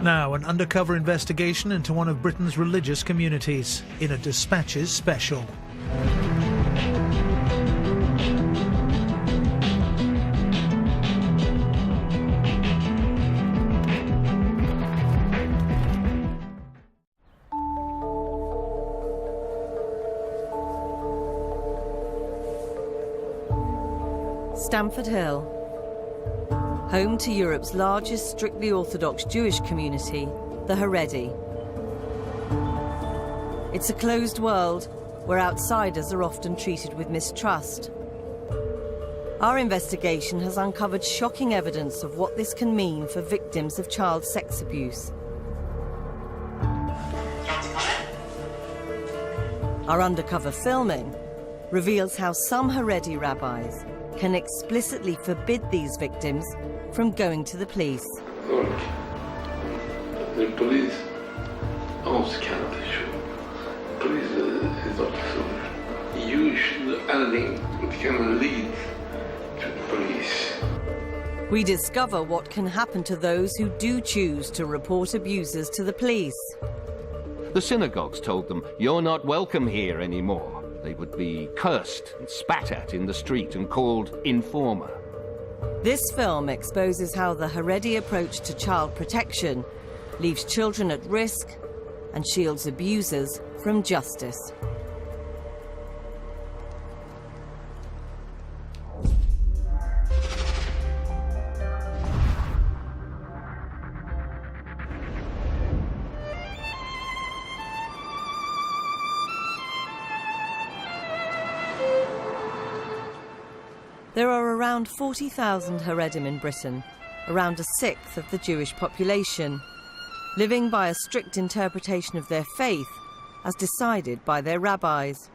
Now, an undercover investigation into one of Britain's religious communities in a Dispatches special. Stamford Hill, home to Europe's largest strictly Orthodox Jewish community, the Haredi. It's a closed world where outsiders are often treated with mistrust. Our investigation has uncovered shocking evidence of what this can mean for victims of child sex abuse. Our undercover filming reveals how some Haredi rabbis can explicitly forbid these victims from going to the police. Look, the police almost cannot issue. Police is not so use anything that can lead to the police. We discover what can happen to those who do choose to report abusers to the police. The synagogues told them, "You're not welcome here anymore." They would be cursed and spat at in the street and called informer. This film exposes how the Haredi approach to child protection leaves children at risk and shields abusers from justice. There are around 40,000 Haredim in Britain, around a sixth of the Jewish population, living by a strict interpretation of their faith as decided by their rabbis.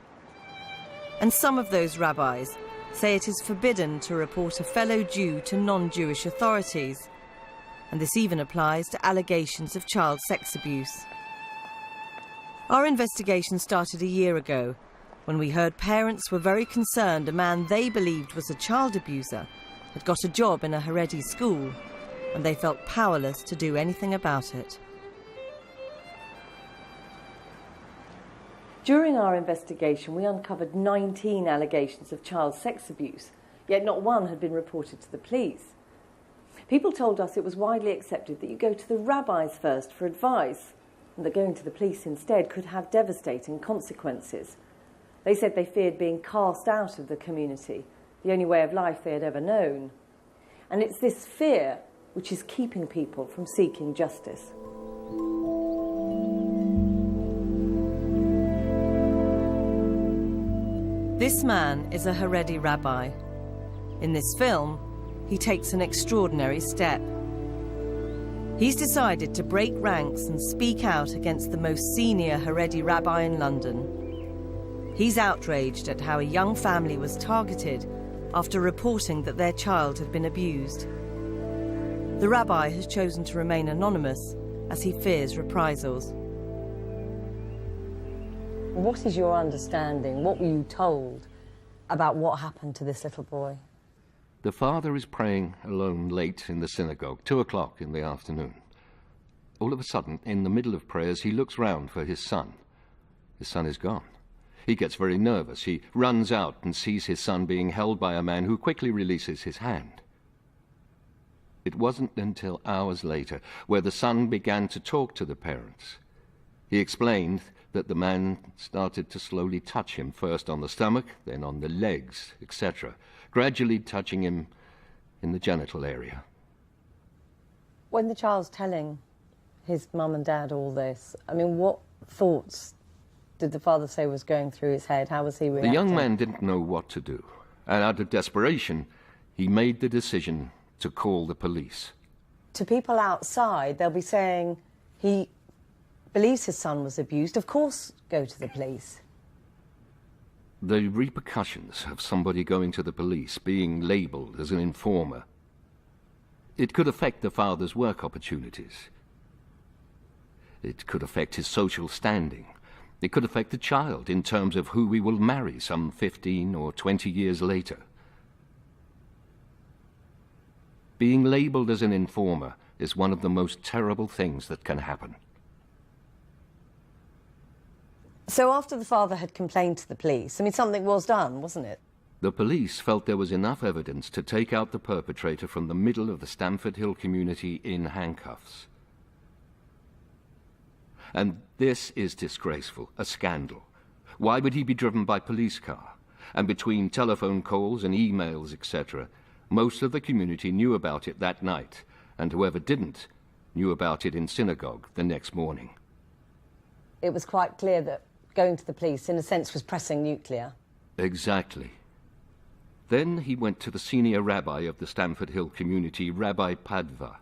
And some of those rabbis say it is forbidden to report a fellow Jew to non-Jewish authorities, and this even applies to allegations of child sex abuse. Our investigation started a year ago, when we heard parents were very concerned a man they believed was a child abuser had got a job in a Haredi school, and they felt powerless to do anything about it. During our investigation, we uncovered 19 allegations of child sex abuse, yet not one had been reported to the police. People told us it was widely accepted that you go to the rabbis first for advice, and that going to the police instead could have devastating consequences. They said they feared being cast out of the community, the only way of life they had ever known. And it's this fear which is keeping people from seeking justice. This man is a Haredi rabbi. In this film, he takes an extraordinary step. He's decided to break ranks and speak out against the most senior Haredi rabbi in London. He's outraged at how a young family was targeted after reporting that their child had been abused. The rabbi has chosen to remain anonymous as he fears reprisals. What is your understanding? What were you told about what happened to this little boy? The father is praying alone late in the synagogue, 2 o'clock in the afternoon. All of a sudden, in the middle of prayers, he looks round for his son. His son is gone. He gets very nervous. He runs out and sees his son being held by a man who quickly releases his hand. It wasn't until hours later where the son began to talk to the parents. He explained that the man started to slowly touch him, first on the stomach, then on the legs, etc., gradually touching him in the genital area. When the child's telling his mum and dad all this, I mean, what thoughts did the father say was going through his head? How was he reacting? The young man didn't know what to do, and out of desperation, he made the decision to call the police. To people outside, they'll be saying he believes his son was abused. Of course, go to the police. The repercussions of somebody going to the police, being labelled as an informer, it could affect the father's work opportunities. It could affect his social standing. It could affect the child in terms of who we will marry some 15 or 20 years later. Being labelled as an informer is one of the most terrible things that can happen. So after the father had complained to the police, I mean, something was done, wasn't it? The police felt there was enough evidence to take out the perpetrator from the middle of the Stamford Hill community in handcuffs. And this is disgraceful, a scandal. Why would he be driven by police car? And between telephone calls and emails, etc., most of the community knew about it that night, and whoever didn't knew about it in synagogue the next morning. It was quite clear that going to the police, in a sense, was pressing nuclear. Exactly. Then he went to the senior rabbi of the Stamford Hill community, Rabbi Padva.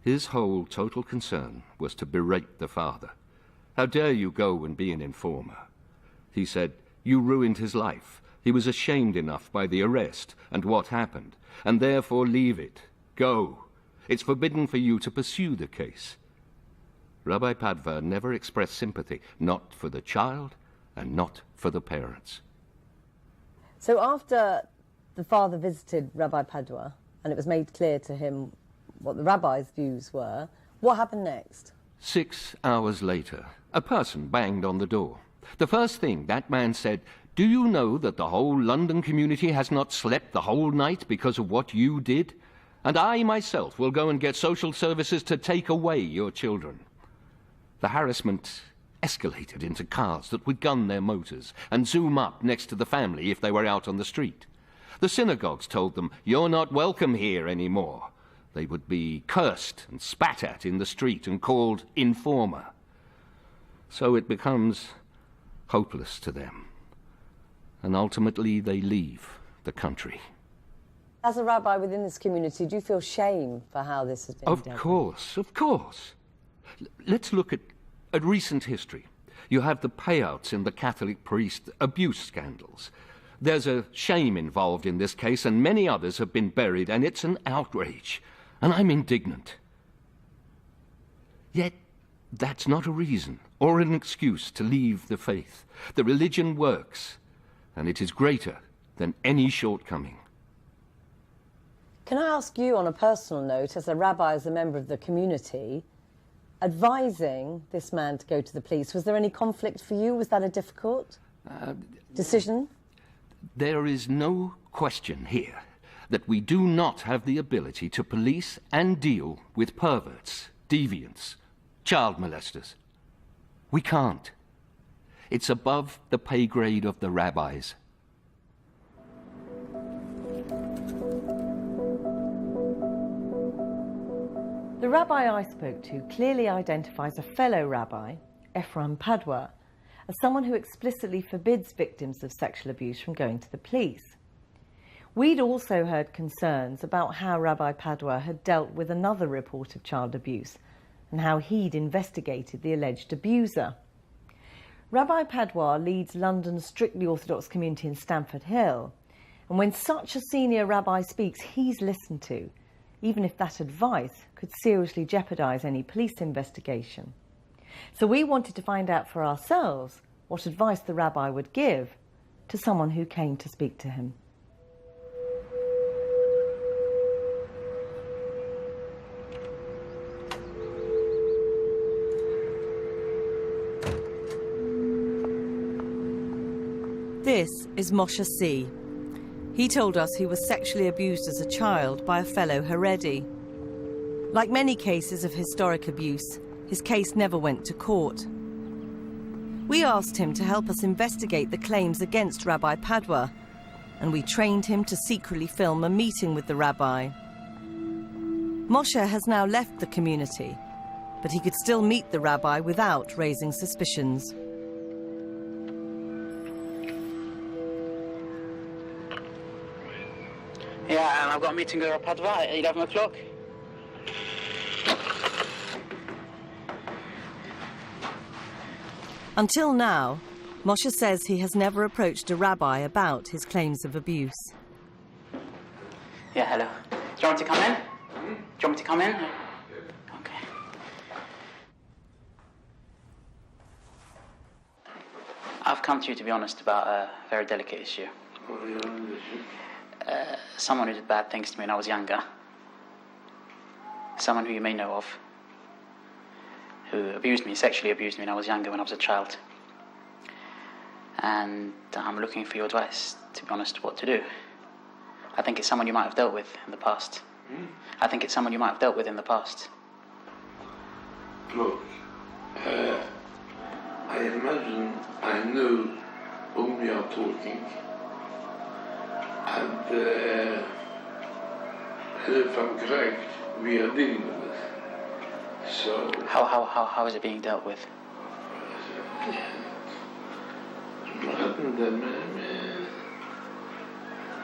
His whole total concern was to berate the father. How dare you go and be an informer? He said, you ruined his life. He was ashamed enough by the arrest and what happened, and therefore leave it. Go. It's forbidden for you to pursue the case. Rabbi Padva never expressed sympathy, not for the child and not for the parents. So after the father visited Rabbi Padwa and it was made clear to him what the rabbi's views were, what happened next? 6 hours later, a person banged on the door. The first thing that man said, do you know that the whole London community has not slept the whole night because of what you did? And I myself will go and get social services to take away your children. The harassment escalated into cars that would gun their motors and zoom up next to the family if they were out on the street. The synagogues told them, you're not welcome here anymore. They would be cursed and spat at in the street and called informer. So it becomes hopeless to them. And ultimately they leave the country. As a rabbi within this community, do you feel shame for how this has been dealt with? Of course. Let's look at recent history. You have the payouts in the Catholic priest abuse scandals. There's a shame involved in this case, and many others have been buried, and it's an outrage. And I'm indignant. Yet, that's not a reason or an excuse to leave the faith. The religion works, and it is greater than any shortcoming. Can I ask you, on a personal note, as a rabbi, as a member of the community, advising this man to go to the police, was there any conflict for you? Was that a difficult decision? There is no question here that we do not have the ability to police and deal with perverts, deviants, child molesters. We can't. It's above the pay grade of the rabbis. The rabbi I spoke to clearly identifies a fellow rabbi, Ephraim Padwa, as someone who explicitly forbids victims of sexual abuse from going to the police. We'd also heard concerns about how Rabbi Padwa had dealt with another report of child abuse and how he'd investigated the alleged abuser. Rabbi Padwa leads London's strictly Orthodox community in Stamford Hill, and when such a senior rabbi speaks, he's listened to, even if that advice could seriously jeopardise any police investigation. So we wanted to find out for ourselves what advice the rabbi would give to someone who came to speak to him. This is Moshe C. He told us he was sexually abused as a child by a fellow Haredi. Like many cases of historic abuse, his case never went to court. We asked him to help us investigate the claims against Rabbi Padwa, and we trained him to secretly film a meeting with the rabbi. Moshe has now left the community, but he could still meet the rabbi without raising suspicions. Yeah, and I've got a meeting with Rabbi Padwa at 11 o'clock. Until now, Moshe says he has never approached a rabbi about his claims of abuse. Yeah, hello. Do you want me to come in? Do you want me to come in? Okay. I've come to you, to be honest, about a very delicate issue. Someone who did bad things to me when I was younger. someone who you may know of, who sexually abused me when I was younger, when I was a child. And I'm looking for your advice, to be honest, what to do. I think it's someone you might have dealt with in the past. I think it's someone you might have dealt with in the past. Look, I imagine I know whom we are talking, and if I'm correct, we are dealing with this. So how is it being dealt with?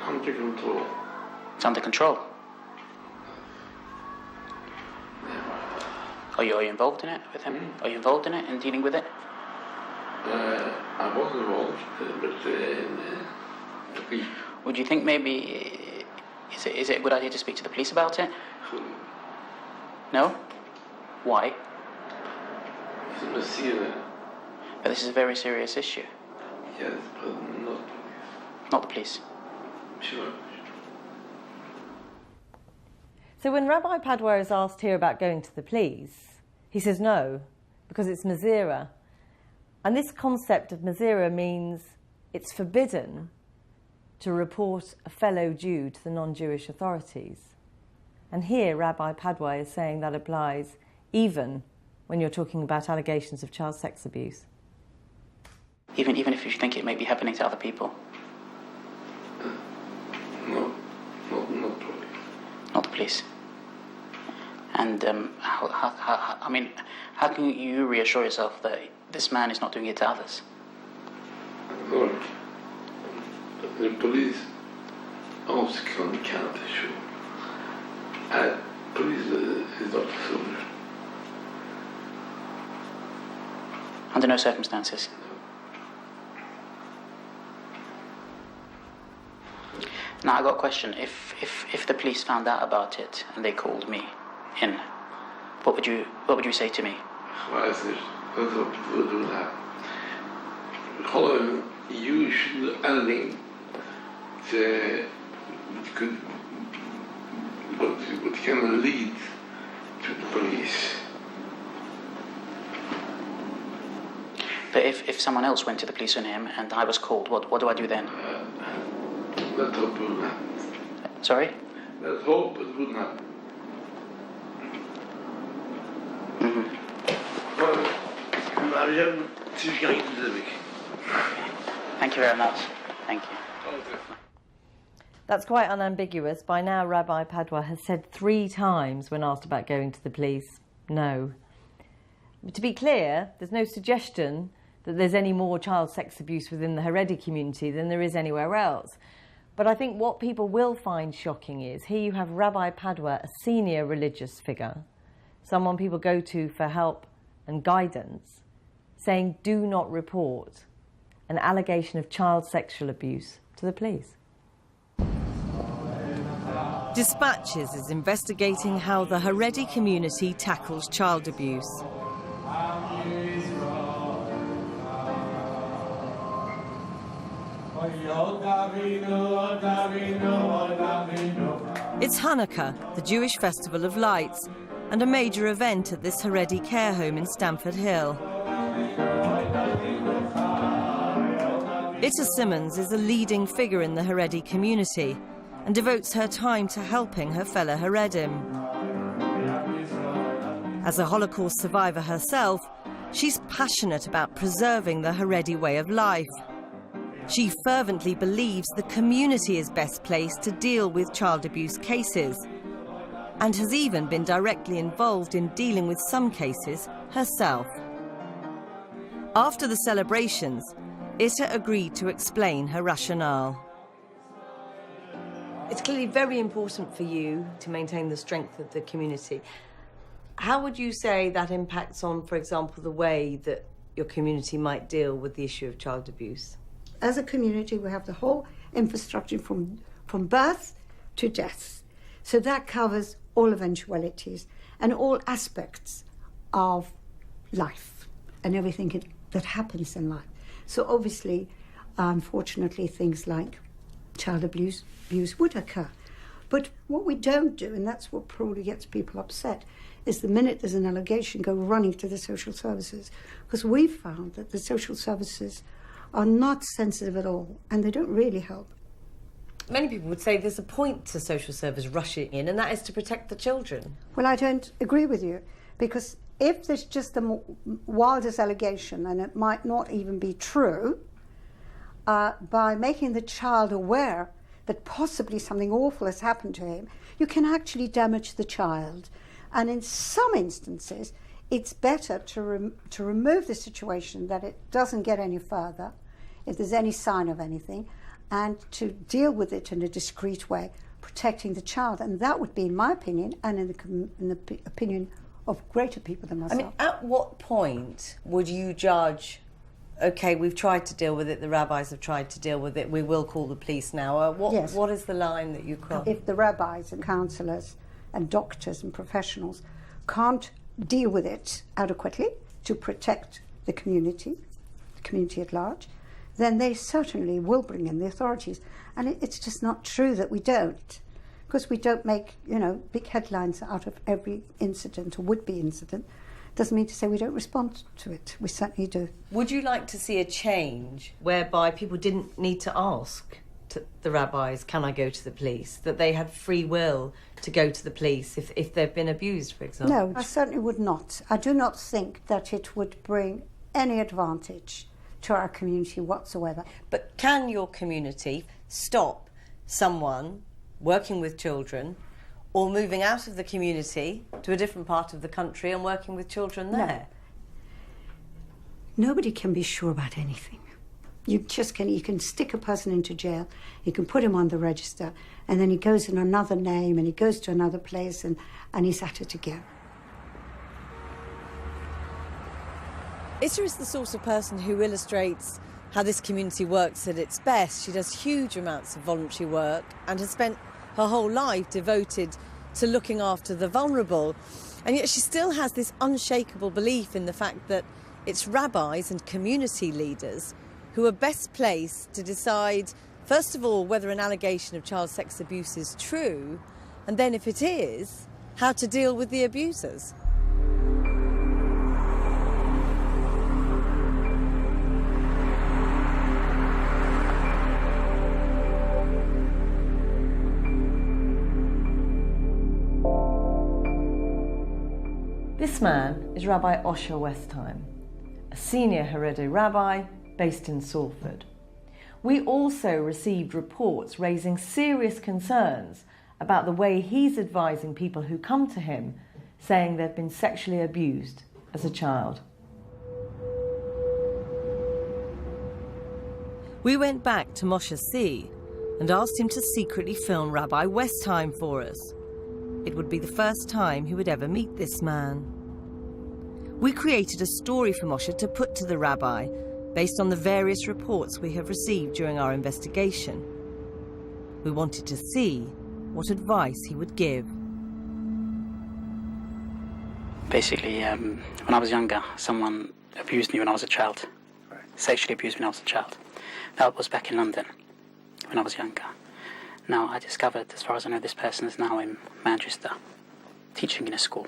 Under control. It's under control. Are you involved in it with him? Are you involved in it, in dealing with it? I was involved, but Would you think maybe is it a good idea to speak to the police about it? No? Why? But this is a very serious issue. Yes, but not. Not the police. Sure. So when Rabbi Padwa is asked here about going to the police, he says no, because it's Mazira. And this concept of Mazira means it's forbidden to report a fellow Jew to the non-Jewish authorities. And here Rabbi Padwa is saying that applies even when you're talking about allegations of child sex abuse. Even if you think it may be happening to other people? No, not police. Not the police. And how can you reassure yourself that this man is not doing it to others? Look, the police also cannot assure. Police is not a solution. Under no circumstances. Now I got a question. If the police found out about it and they called me in, what would you say to me? Well, I said, that's what people do now. Holland, you should do anything what can lead to the police. But if someone else went to the police on him and I was called, what do I do then? Let's hope it wouldn't happen. Sorry? Let's hope it wouldn't happen. Thank you very much. Thank you. That's quite unambiguous. By now, Rabbi Padwa has said 3 times when asked about going to the police, no. But to be clear, there's no suggestion that there's any more child sex abuse within the Haredi community than there is anywhere else. But I think what people will find shocking is here you have Rabbi Padwa, a senior religious figure, someone people go to for help and guidance, saying do not report an allegation of child sexual abuse to the police. Dispatches is investigating how the Haredi community tackles child abuse. It's Hanukkah, the Jewish festival of lights, and a major event at this Haredi care home in Stamford Hill. Itta Simmons is a leading figure in the Haredi community and devotes her time to helping her fellow Haredim. As a Holocaust survivor herself, she's passionate about preserving the Haredi way of life. She fervently believes the community is best placed to deal with child abuse cases, and has even been directly involved in dealing with some cases herself. After the celebrations, Itta agreed to explain her rationale. It's clearly very important for you to maintain the strength of the community. How would you say that impacts on, for example, the way that your community might deal with the issue of child abuse? As a community, we have the whole infrastructure from birth to death. So that covers all eventualities and all aspects of life and everything that happens in life. So obviously, unfortunately, things like child abuse would occur. But what we don't do, and that's what probably gets people upset, is the minute there's an allegation, go running to the social services. Because we've found that the social services are not sensitive at all, and they don't really help. Many people would say there's a point to social service rushing in, and that is to protect the children. Well, I don't agree with you, because if there's just the wildest allegation, and it might not even be true, by making the child aware that possibly something awful has happened to him, you can actually damage the child. And in some instances, it's better to remove the situation, that it doesn't get any further, if there's any sign of anything, and to deal with it in a discreet way, protecting the child. And that would be, in my opinion, and in the opinion of greater people than myself. I mean, at what point would you judge, OK, we've tried to deal with it, the rabbis have tried to deal with it, we will call the police now? Yes. What is the line that you cross? If the rabbis and counsellors and doctors and professionals can't deal with it adequately to protect the community at large, then they certainly will bring in the authorities. And it's just not true that we don't. Because we don't make, big headlines out of every incident or would-be incident, doesn't mean to say we don't respond to it. We certainly do. Would you like to see a change whereby people didn't need to ask the rabbis, can I go to the police? That they had free will to go to the police if they've been abused, for example? No, I certainly would not. I do not think that it would bring any advantage to our community whatsoever. But can your community stop someone working with children or moving out of the community to a different part of the country and working with children there? No. Nobody can be sure about anything. You can stick a person into jail, you can put him on the register, and then he goes in another name and he goes to another place and he's at it again. Issa is the sort of person who illustrates how this community works at its best. She does huge amounts of voluntary work and has spent her whole life devoted to looking after the vulnerable. And yet she still has this unshakable belief in the fact that it's rabbis and community leaders who are best placed to decide, first of all, whether an allegation of child sex abuse is true, and then, if it is, how to deal with the abusers. This man is Rabbi Osher Westheim, a senior Haredi rabbi based in Salford. We also received reports raising serious concerns about the way he's advising people who come to him, saying they've been sexually abused as a child. We went back to Moshe C and asked him to secretly film Rabbi Westheim for us. It would be the first time he would ever meet this man. We created a story for Moshe to put to the rabbi based on the various reports we have received during our investigation. We wanted to see what advice he would give. Basically, when I was younger, someone abused me when I was a child. Sexually abused me when I was a child. That was back in London, when I was younger. Now, I discovered, as far as I know, this person is now in Manchester, teaching in a school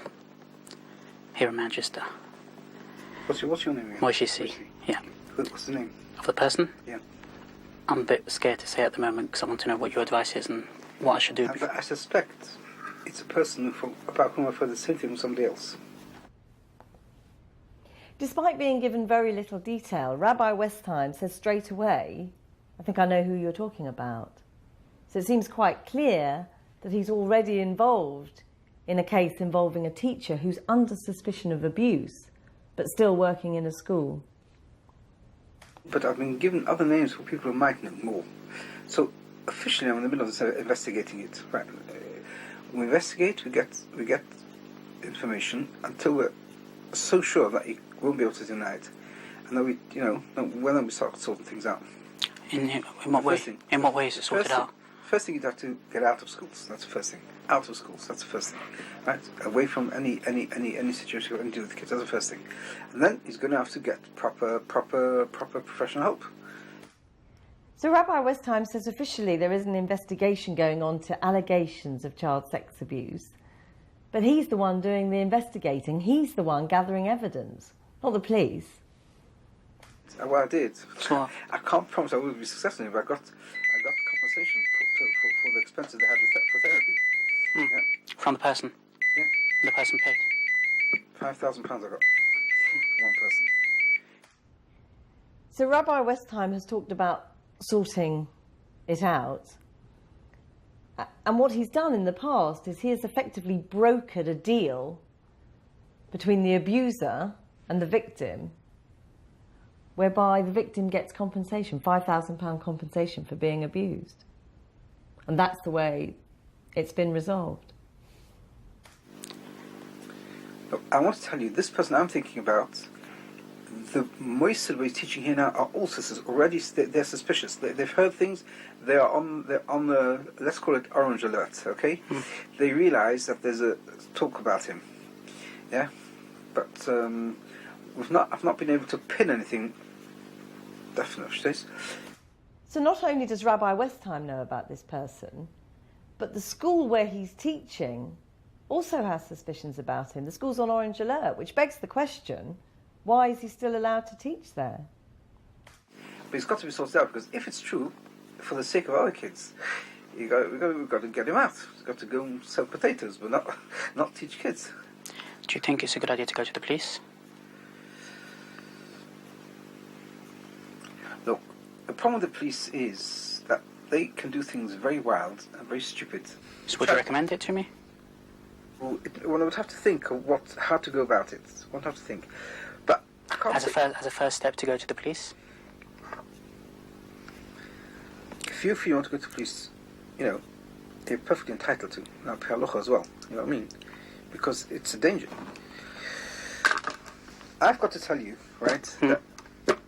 here in Manchester. What's your name again? Moshe C. Yeah. What's the name? Of the person? Yeah. I'm a bit scared to say at the moment because I want to know what your advice is and what I should do. But I suspect it's a person about whom I've heard the same thing from somebody else. Despite being given very little detail, Rabbi Westheim says straight away, I think I know who you're talking about. So it seems quite clear that he's already involved in a case involving a teacher who's under suspicion of abuse, but still working in a school. But I've been given other names for people who might know more. So officially I'm in the middle of investigating it. Right. We investigate, we get information until we're so sure that you won't be able to deny it. And then when we start sorting things out. In what way? In what way is it sorted out? First thing, you'd have to get out of schools. That's the first thing. Out of schools. That's the first thing. Right? Away from any situation or anything with the kids. That's the first thing. And then he's going to have to get proper professional help. So Rabbi Westheim says officially there is an investigation going on to allegations of child sex abuse. But he's the one doing the investigating. He's the one gathering evidence, not the police. Well, I did. Sure. I can't promise I will be successful, but I got compensation for the expenses they had for therapy. Yeah. From the person? Yeah. The person paid? £5,000 I got for one person. So Rabbi Westheim has talked about sorting it out. And what he's done in the past is he has effectively brokered a deal between the abuser and the victim, whereby the victim gets compensation, £5,000 compensation for being abused. And that's the way it's been resolved. Look, I want to tell you, this person I'm thinking about, the Moisel we're teaching here now are also already, they're suspicious. They've heard things, they're on the, let's call it orange alert, okay? They realise that there's a talk about him, yeah? But I've not been able to pin anything definite. So not only does Rabbi Westheim know about this person, but the school where he's teaching also has suspicions about him. The school's on orange alert, which begs the question, why is he still allowed to teach there? But it's got to be sorted out, because if it's true, for the sake of our kids, we've got to get him out. He's got to go and sell potatoes, but not teach kids. Do you think it's a good idea to go to the police? Look, the problem with the police is that they can do things very wild and very stupid. So would you recommend it to me? Well, I would have to think of how to go about it. I would have to think. But I can't As a first step to go to the police? If you want to go to the police, you're perfectly entitled to. Now, pay halacha as well. You know what I mean? Because it's a danger. I've got to tell you, right, that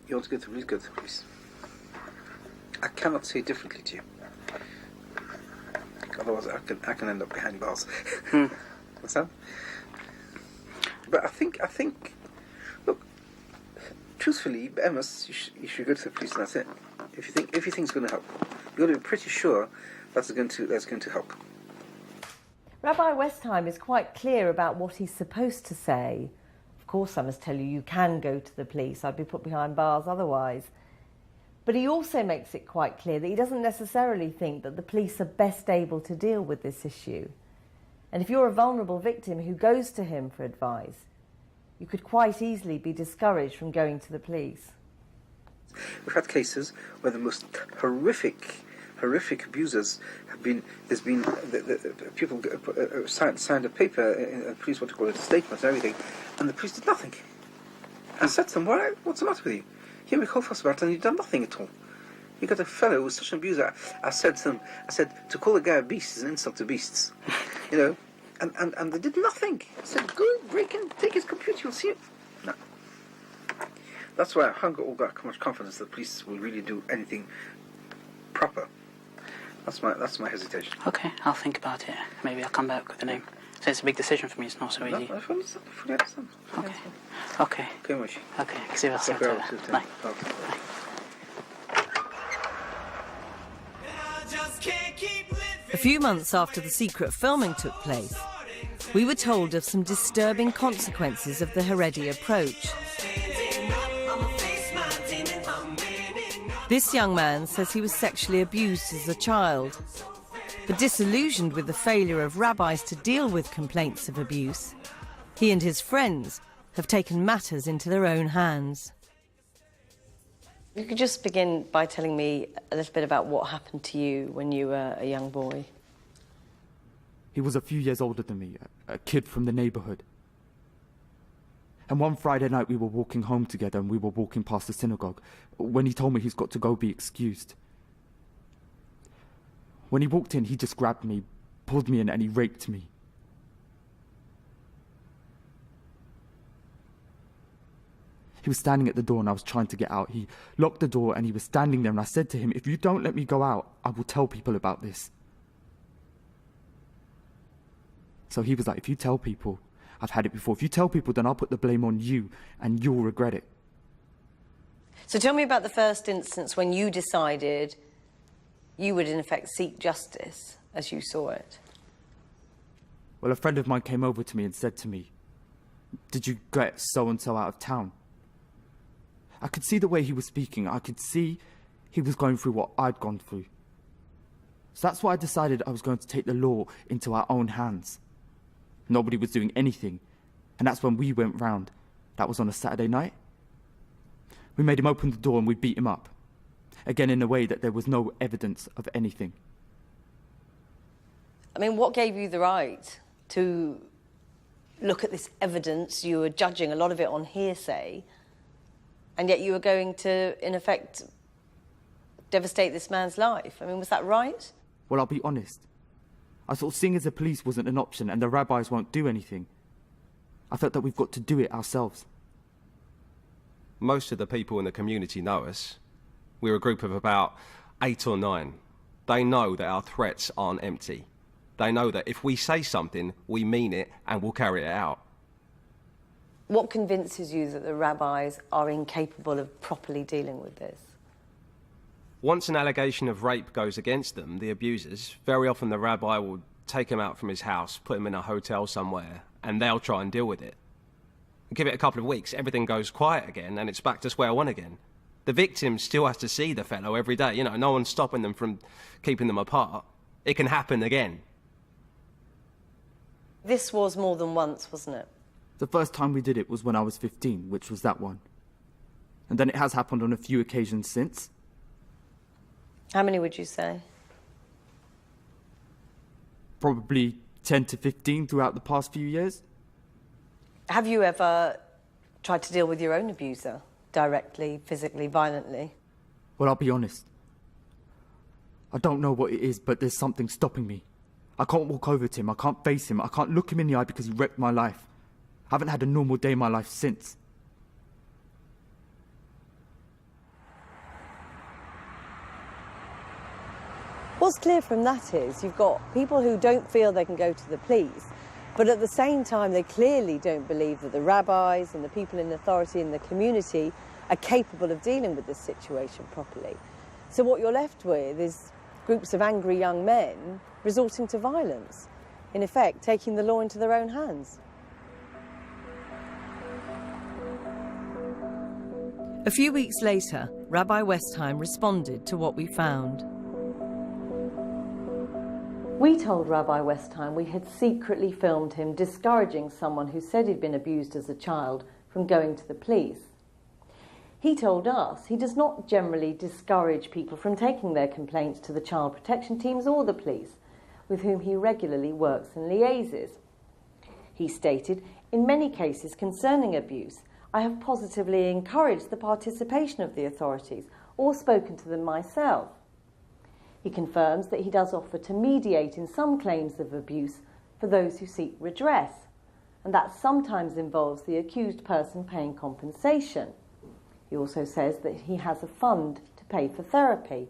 you want to go to the police, go to the police. I cannot say it differently to you. Otherwise, I can end up behind bars. What's that? But I think, look, truthfully, Emma's, you should go to the police, and that's it. If you think it's going to help, you've got to be pretty sure that's going to help. Rabbi Westheim is quite clear about what he's supposed to say. Of course, I must tell you, you can go to the police. I'd be put behind bars otherwise. But he also makes it quite clear that he doesn't necessarily think that the police are best able to deal with this issue. And if you're a vulnerable victim who goes to him for advice, you could quite easily be discouraged from going to the police. We've had cases where the most horrific abusers have been. There's been the people signed a paper, and police what to call it, a statement and everything, and the police did nothing. And said to them, "What's the matter with you? Here we call fuss about it, and you've done nothing at all. You got a fellow who was such an abuser." I said to them, to call a guy a beast is an insult to beasts, and they did nothing. I said, go break in, take his computer, you'll see it. No. That's why I haven't got all that much confidence that the police will really do anything proper. That's my hesitation. Okay, I'll think about it. Maybe I'll come back with the name. So it's a big decision for me, it's not so easy. I fully understand. Okay. Okay, Moshe. Okay, Xavier, Bye. Okay. Bye. A few months after the secret filming took place, we were told of some disturbing consequences of the Haredi approach. This young man says he was sexually abused as a child. But disillusioned with the failure of rabbis to deal with complaints of abuse, he and his friends have taken matters into their own hands. You could just begin by telling me a little bit about what happened to you when you were a young boy. He was a few years older than me, a kid from the neighborhood. And one Friday night we were walking home together, and we were walking past the synagogue when he told me he's got to go be excused. When he walked in, he just grabbed me, pulled me in, and he raped me. He was standing at the door and I was trying to get out. He locked the door and he was standing there, and I said to him, "If you don't let me go out, I will tell people about this." So he was like, "If you tell people, I've had it before. If you tell people, then I'll put the blame on you and you'll regret it." So tell me about the first instance when you decided you would, in effect, seek justice as you saw it. Well, a friend of mine came over to me and said to me, "Did you get so-and-so out of town?" I could see the way he was speaking. I could see he was going through what I'd gone through. So that's why I decided I was going to take the law into our own hands. Nobody was doing anything, and that's when we went round. That was on a Saturday night. We made him open the door and we beat him up. Again, in a way that there was no evidence of anything. I mean, what gave you the right to look at this evidence? You were judging a lot of it on hearsay, and yet you were going to, in effect, devastate this man's life. I mean, was that right? Well, I'll be honest. I thought seeing as the police wasn't an option and the rabbis won't do anything, I felt that we've got to do it ourselves. Most of the people in the community know us. We're a group of about 8 or 9. They know that our threats aren't empty. They know that if we say something, we mean it and we'll carry it out. What convinces you that the rabbis are incapable of properly dealing with this? Once an allegation of rape goes against them, the abusers, very often the rabbi will take him out from his house, put him in a hotel somewhere, and they'll try and deal with it. Give it a couple of weeks, everything goes quiet again, and it's back to square one again. The victim still has to see the fellow every day. You know, no one's stopping them from keeping them apart. It can happen again. This was more than once, wasn't it? The first time we did it was when I was 15, which was that one. And then it has happened on a few occasions since. How many would you say? Probably 10 to 15 throughout the past few years. Have you ever tried to deal with your own abuser? Directly, physically, violently? Well, I'll be honest. I don't know what it is, but there's something stopping me. I can't walk over to him, I can't face him, I can't look him in the eye because he wrecked my life. I haven't had a normal day in my life since. What's clear from that is you've got people who don't feel they can go to the police, but at the same time they clearly don't believe that the rabbis and the people in authority in the community are capable of dealing with this situation properly. So what you're left with is groups of angry young men resorting to violence, in effect taking the law into their own hands. A few weeks later, Rabbi Westheim responded to what we found. We told Rabbi Westheim we had secretly filmed him discouraging someone who said he'd been abused as a child from going to the police. He told us he does not generally discourage people from taking their complaints to the child protection teams or the police, with whom he regularly works and liaises. He stated, "In many cases concerning abuse, I have positively encouraged the participation of the authorities or spoken to them myself." He confirms that he does offer to mediate in some claims of abuse for those who seek redress, and that sometimes involves the accused person paying compensation. He also says that he has a fund to pay for therapy.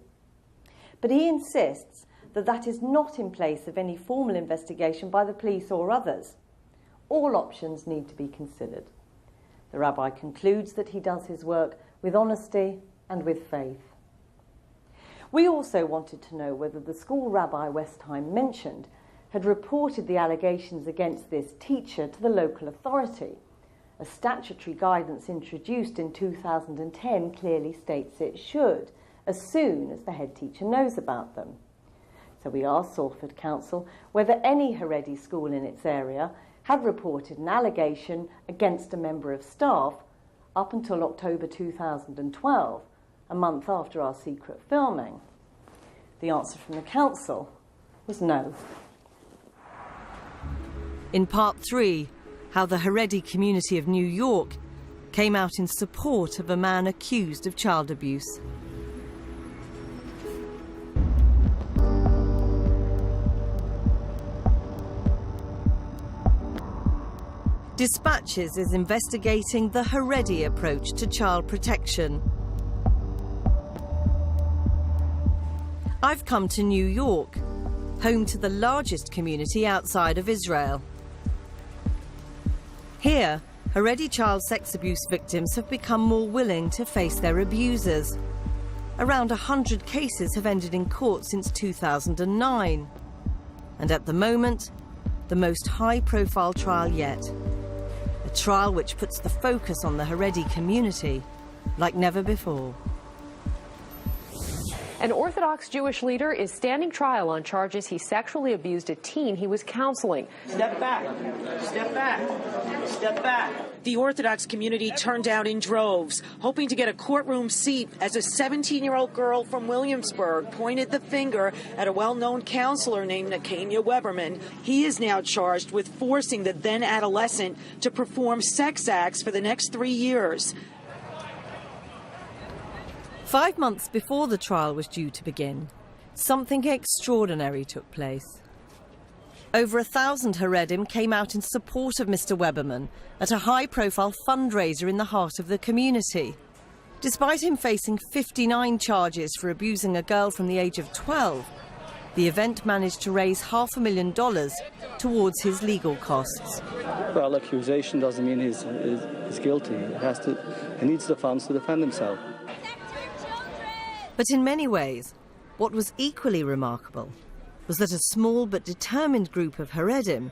But he insists that that is not in place of any formal investigation by the police or others. All options need to be considered. The rabbi concludes that he does his work with honesty and with faith. We also wanted to know whether the school Rabbi Westheim mentioned had reported the allegations against this teacher to the local authority. A statutory guidance introduced in 2010 clearly states it should, as soon as the head teacher knows about them. So we asked Salford Council whether any Haredi school in its area had reported an allegation against a member of staff up until October 2012, a month after our secret filming. The answer from the council was no. In part 3, how the Haredi community of New York came out in support of a man accused of child abuse. Dispatches is investigating the Haredi approach to child protection. I've come to New York, home to the largest community outside of Israel. Here, Haredi child sex abuse victims have become more willing to face their abusers. Around 100 cases have ended in court since 2009. And at the moment, the most high-profile trial yet. A trial which puts the focus on the Haredi community like never before. An Orthodox Jewish leader is standing trial on charges he sexually abused a teen he was counseling. Step back. Step back. Step back. The Orthodox community turned out in droves, hoping to get a courtroom seat as a 17-year-old girl from Williamsburg pointed the finger at a well-known counselor named Nakania Weberman. He is now charged with forcing the then-adolescent to perform sex acts for the next 3 years. 5 months before the trial was due to begin, something extraordinary took place. Over 1,000 Haredim came out in support of Mr. Weberman at a high-profile fundraiser in the heart of the community. Despite him facing 59 charges for abusing a girl from the age of 12, the event managed to raise $500,000 towards his legal costs. Well, accusation doesn't mean he's guilty. He needs the funds to defend himself. But in many ways, what was equally remarkable was that a small but determined group of Haredim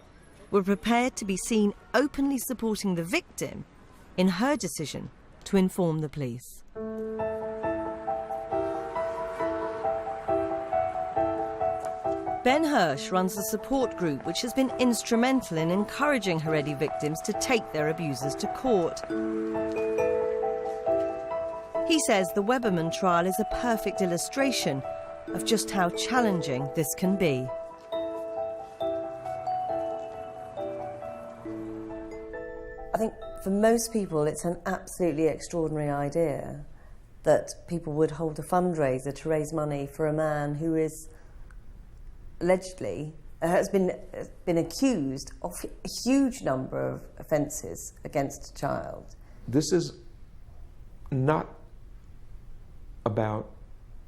were prepared to be seen openly supporting the victim in her decision to inform the police. Ben Hirsch runs a support group which has been instrumental in encouraging Haredi victims to take their abusers to court. He says the Weberman trial is a perfect illustration of just how challenging this can be. I think for most people it's an absolutely extraordinary idea that people would hold a fundraiser to raise money for a man who is allegedly has been accused of a huge number of offences against a child. This is not about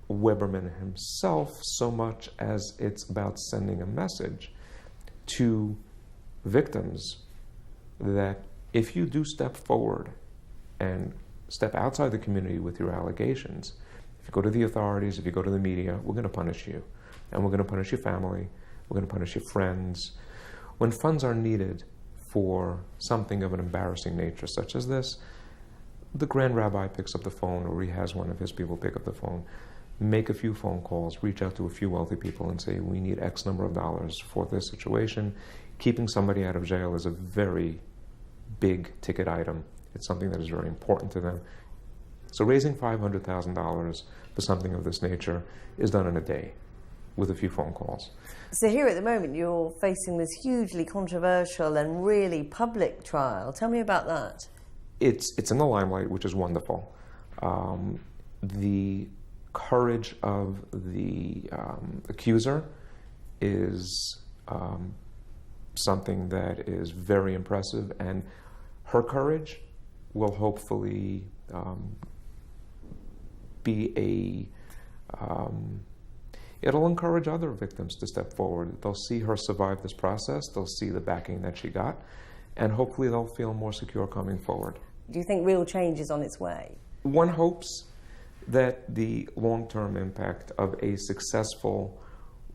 Weberman himself so much as it's about sending a message to victims that if you do step forward and step outside the community with your allegations, if you go to the authorities, if you go to the media, we're going to punish you. And we're going to punish your family, we're going to punish your friends. When funds are needed for something of an embarrassing nature such as this, the Grand Rabbi picks up the phone, or he has one of his people pick up the phone, make a few phone calls, reach out to a few wealthy people and say, we need X number of dollars for this situation. Keeping somebody out of jail is a very big ticket item. It's something that is very important to them. So raising $500,000 for something of this nature is done in a day with a few phone calls. So here at the moment you're facing this hugely controversial and really public trial. Tell me about that. It's in the limelight, which is wonderful. The courage of the accuser is something that is very impressive, and her courage will hopefully be it'll encourage other victims to step forward. They'll see her survive this process, they'll see the backing that she got, and hopefully they'll feel more secure coming forward. Do you think real change is on its way? One hopes that the long-term impact of a successful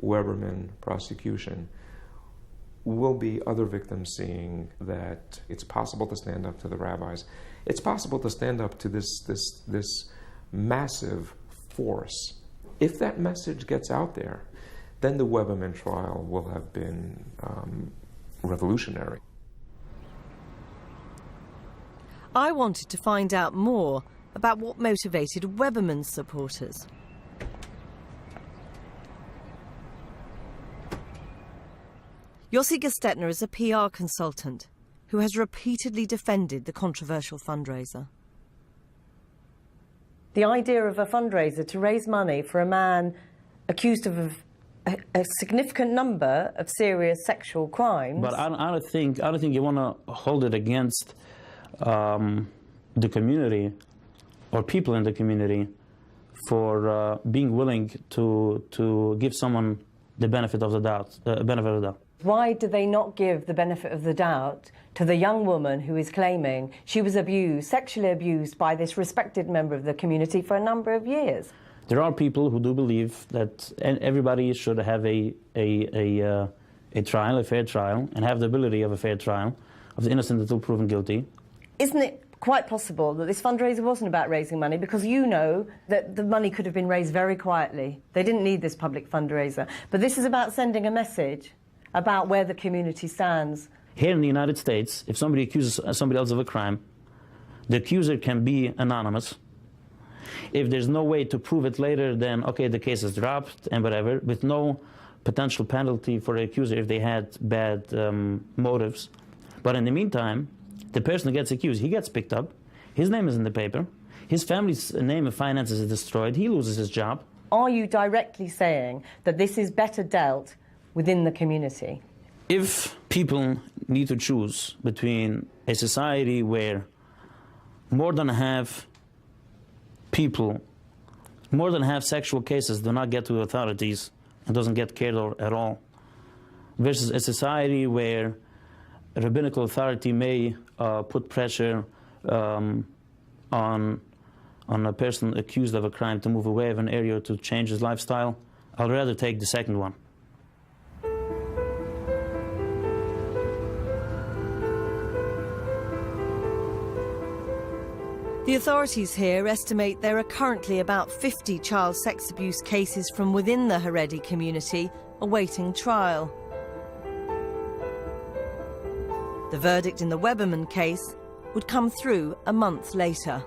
Weberman prosecution will be other victims seeing that it's possible to stand up to the rabbis. It's possible to stand up to this massive force. If that message gets out there, then the Weberman trial will have been revolutionary. I wanted to find out more about what motivated Weberman's supporters. Yossi Gestetner is a PR consultant who has repeatedly defended the controversial fundraiser. The idea of a fundraiser to raise money for a man accused of a significant number of serious sexual crimes. But I don't think you want to hold it against the community or people in the community for being willing to give someone the benefit of the doubt. Why do they not give the benefit of the doubt to the young woman who is claiming she was abused, sexually abused by this respected member of the community for a number of years? There are people who do believe that everybody should have a trial, a fair trial, and have the ability of a fair trial of the innocent until proven guilty. Isn't it quite possible that this fundraiser wasn't about raising money, because you know that the money could have been raised very quietly? They didn't need this public fundraiser. But this is about sending a message about where the community stands. Here in the United States, if somebody accuses somebody else of a crime, the accuser can be anonymous. If there's no way to prove it later, then, okay, the case is dropped and whatever, with no potential penalty for the accuser if they had bad motives. But in the meantime, the person who gets accused, he gets picked up, his name is in the paper, his family's name and finances is destroyed, he loses his job. Are you directly saying that this is better dealt within the community? If people need to choose between a society where more than half sexual cases do not get to authorities and doesn't get cared for at all, versus a society where a rabbinical authority may put pressure on a person accused of a crime to move away of an area to change his lifestyle, I'd rather take the second one. The authorities here estimate there are currently about 50 child sex abuse cases from within the Haredi community awaiting trial. The verdict in the Weberman case would come through a month later.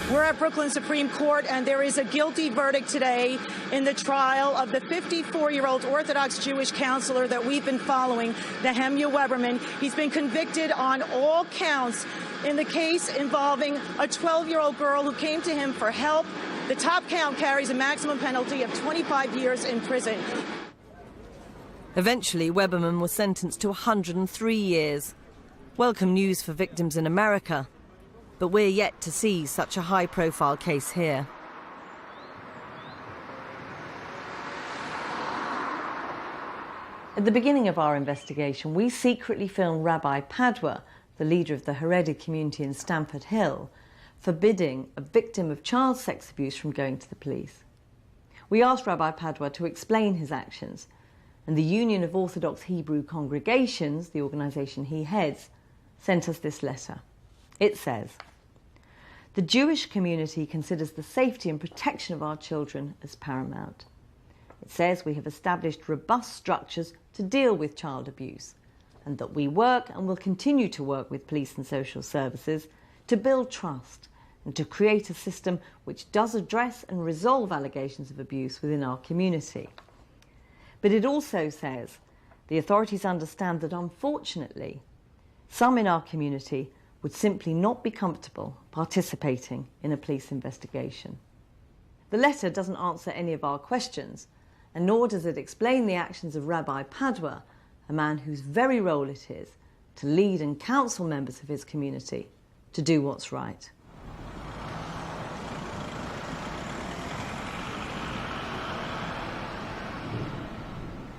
We're at Brooklyn Supreme Court, and there is a guilty verdict today in the trial of the 54-year-old Orthodox Jewish counselor that we've been following, Nehemia Weberman. He's been convicted on all counts in the case involving a 12-year-old girl who came to him for help. The top count carries a maximum penalty of 25 years in prison. Eventually, Weberman was sentenced to 103 years. Welcome news for victims in America. But we're yet to see such a high-profile case here. At the beginning of our investigation, we secretly filmed Rabbi Padwa, the leader of the Haredi community in Stamford Hill, forbidding a victim of child sex abuse from going to the police. We asked Rabbi Padwa to explain his actions, and the Union of Orthodox Hebrew Congregations, the organisation he heads, sent us this letter. It says, "The Jewish community considers the safety and protection of our children as paramount. It says we have established robust structures to deal with child abuse, and that we work and will continue to work with police and social services to build trust and to create a system which does address and resolve allegations of abuse within our community." But it also says the authorities understand that, unfortunately, some in our community would simply not be comfortable participating in a police investigation. The letter doesn't answer any of our questions, and nor does it explain the actions of Rabbi Padwa, a man whose very role it is to lead and counsel members of his community to do what's right.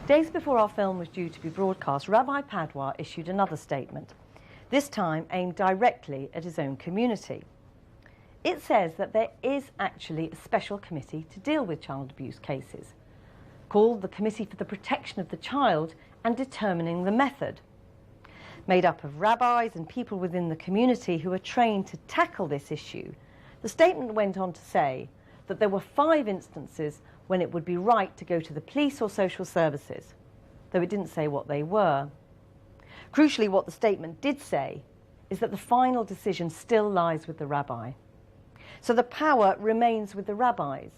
Days before our film was due to be broadcast, Rabbi Padwa issued another statement, this time aimed directly at his own community. It says that there is actually a special committee to deal with child abuse cases, called the Committee for the Protection of the Child and Determining the Method, made up of rabbis and people within the community who are trained to tackle this issue. The statement went on to say that there were 5 instances when it would be right to go to the police or social services, though it didn't say what they were. Crucially, what the statement did say is that the final decision still lies with the rabbi. So the power remains with the rabbis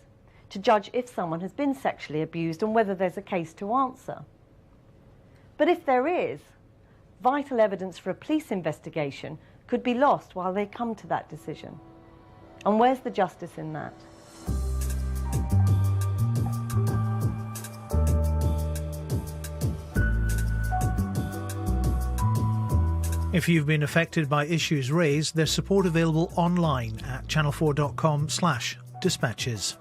to judge if someone has been sexually abused and whether there's a case to answer. But if there is, vital evidence for a police investigation could be lost while they come to that decision. And where's the justice in that? If you've been affected by issues raised, there's support available online at channel4.com/dispatches.